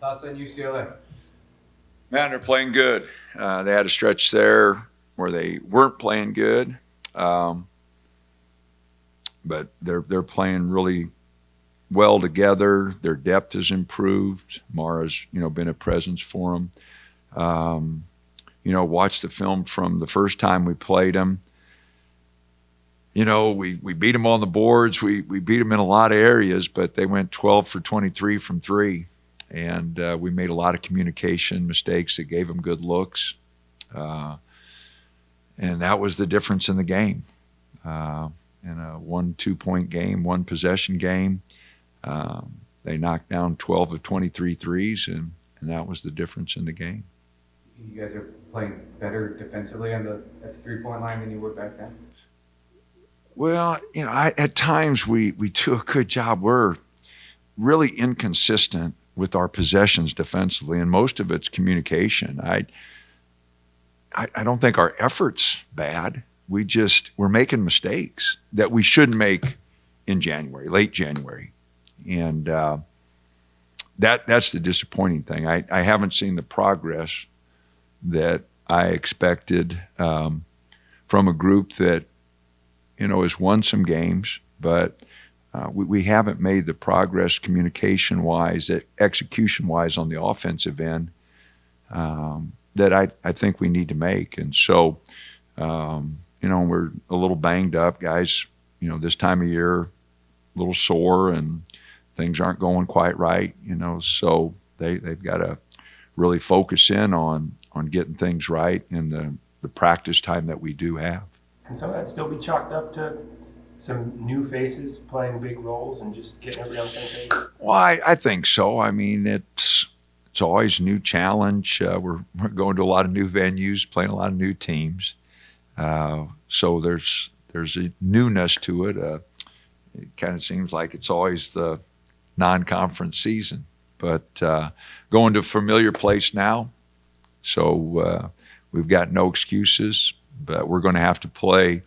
Thoughts on UCLA? Man, they're playing good. They had a stretch there where they weren't playing good, um, but they're playing really well together. Their depth has improved. Mara's been a presence for them. Um, watched the film from the first time we played them. We beat them on the boards. We beat them in a lot of areas, but they went 12 for 23 from three. And we made a lot of communication mistakes that gave them good looks. Uh, and that was the difference in the game. In a 1 2 point game, one possession game, they knocked down 12 of 23 threes, and that was the difference in the game. You guys are playing better defensively at the 3 point line than you were back then? Well, at times we do a good job. We're really inconsistent with our possessions defensively, and most of it's communication. I don't think our effort's bad. We're making mistakes that we should make in January, late January, and that's the disappointing thing. I haven't seen the progress that I expected from a group that has won some games, but we haven't made the progress communication-wise, execution-wise on the offensive end that I think we need to make. And so, we're a little banged up, guys. This time of year, a little sore, and things aren't going quite right. So they've got to really focus in on getting things right in the practice time that we do have. Can some of that still be chalked up to some new faces playing big roles and just getting everybody on the same page? Well, I think so. I mean, it's always a new challenge. We're going to a lot of new venues, playing a lot of new teams. So there's a newness to it. It kind of seems like it's always the non-conference season, but going to a familiar place now. So we've got no excuses, but we're going to have to play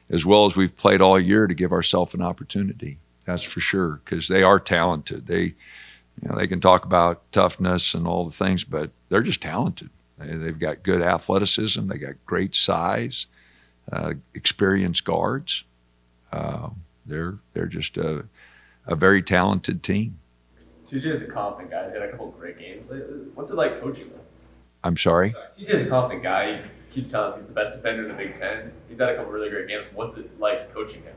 as well as we've played all year to give ourselves an opportunity. That's for sure, because they are talented. They can talk about toughness and all the things, but they're just talented. They've got good athleticism. They got great size, experienced guards. They're just a very talented team. TJ's a confident guy. He's had a couple of great games. What's it like coaching them? I'm sorry? TJ's a confident guy. He keeps telling us he's the best defender in the Big Ten. He's had a couple of really great games. What's it like coaching him?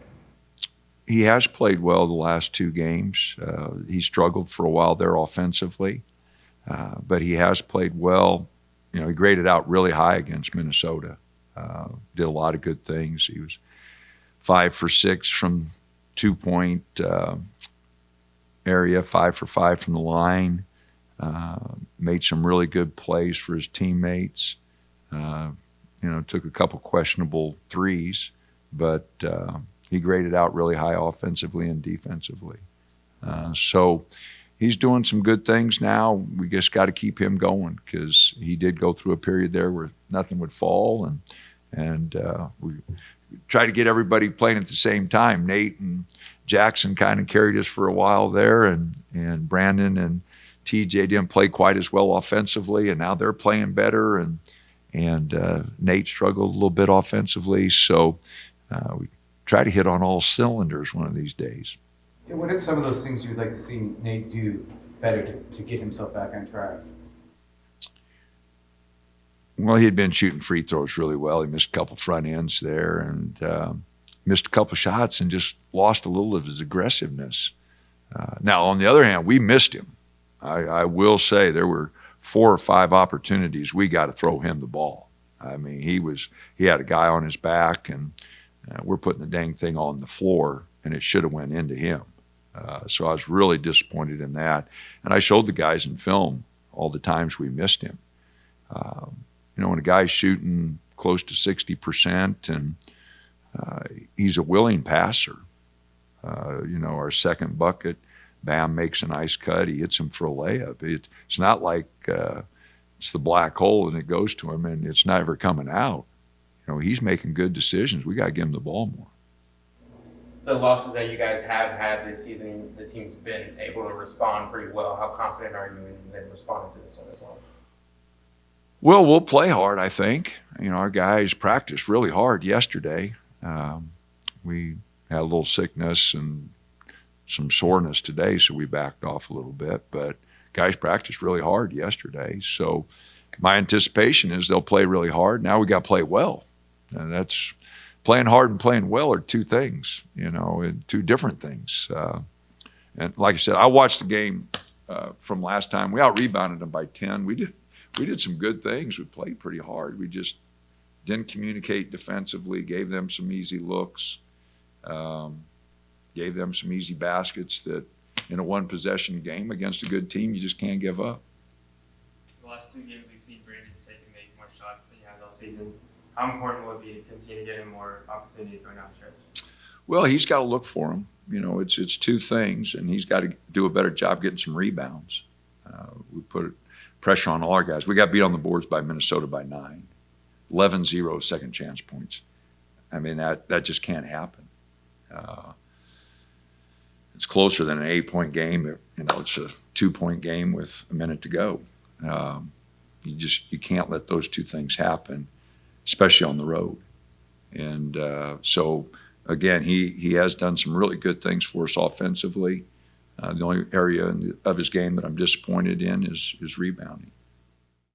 He has played well the last two games. He struggled for a while there offensively, but he has played well. He graded out really high against Minnesota. Did a lot of good things. He was 5 for 6 from 2 point area, 5 for 5 from the line. Made some really good plays for his teammates. Took a couple questionable threes, but he graded out really high offensively and defensively. So he's doing some good things now. We just got to keep him going, because he did go through a period there where nothing would fall, and we try to get everybody playing at the same time. Nate and Jackson kind of carried us for a while there, and Brandon and TJ didn't play quite as well offensively, and now they're playing better, and Nate struggled a little bit offensively. So we try to hit on all cylinders one of these days. What are some of those things you'd like to see Nate do better to get himself back on track? Well, he had been shooting free throws really well. He missed a couple front ends there, and missed a couple shots, and just lost a little of his aggressiveness. Now, on the other hand, we missed him. I will say there were 4 or 5 opportunities we got to throw him the ball. I mean, he had a guy on his back, and we're putting the dang thing on the floor, and it should have went into him. So I was really disappointed in that. And I showed the guys in film all the times we missed him. When a guy's shooting close to 60%, and he's a willing passer. Our second bucket, Bam makes a nice cut. He hits him for a layup. It's not like it's the black hole and it goes to him and it's never coming out. He's making good decisions. We got to give him the ball more. the losses that you guys have had this season, the team's been able to respond pretty well. How confident are you in responding to this one as well? Well, we'll play hard, I think. You know, our guys practiced really hard yesterday. We had a little sickness and some soreness today, so we backed off a little bit. But guys practiced really hard yesterday. So my anticipation is they'll play really hard. Now we got to play well. And that's playing hard and playing well are two things, you know, and two different things. And like I said, I watched the game from last time. We out-rebounded them by 10. We did some good things. We played pretty hard. We just didn't communicate defensively, gave them some easy looks, gave them some easy baskets that in a one-possession game against a good team, you just can't give up. The last 2 games we've seen Brandon take and make more shots than he has all season. How important will it be to continue to get him more opportunities going down the stretch? Well, he's got to look for them. You know, it's two things, and he's got to do a better job getting some rebounds. We put pressure on all our guys. We got beat on the boards by Minnesota by 9. 11-0 second chance points. I mean, that just can't happen. It's closer than an 8-point game. You know, it's a 2-point game with a minute to go. You can't let those two things happen, especially on the road. And so, again, he has done some really good things for us offensively. The only area of his game that I'm disappointed in is rebounding.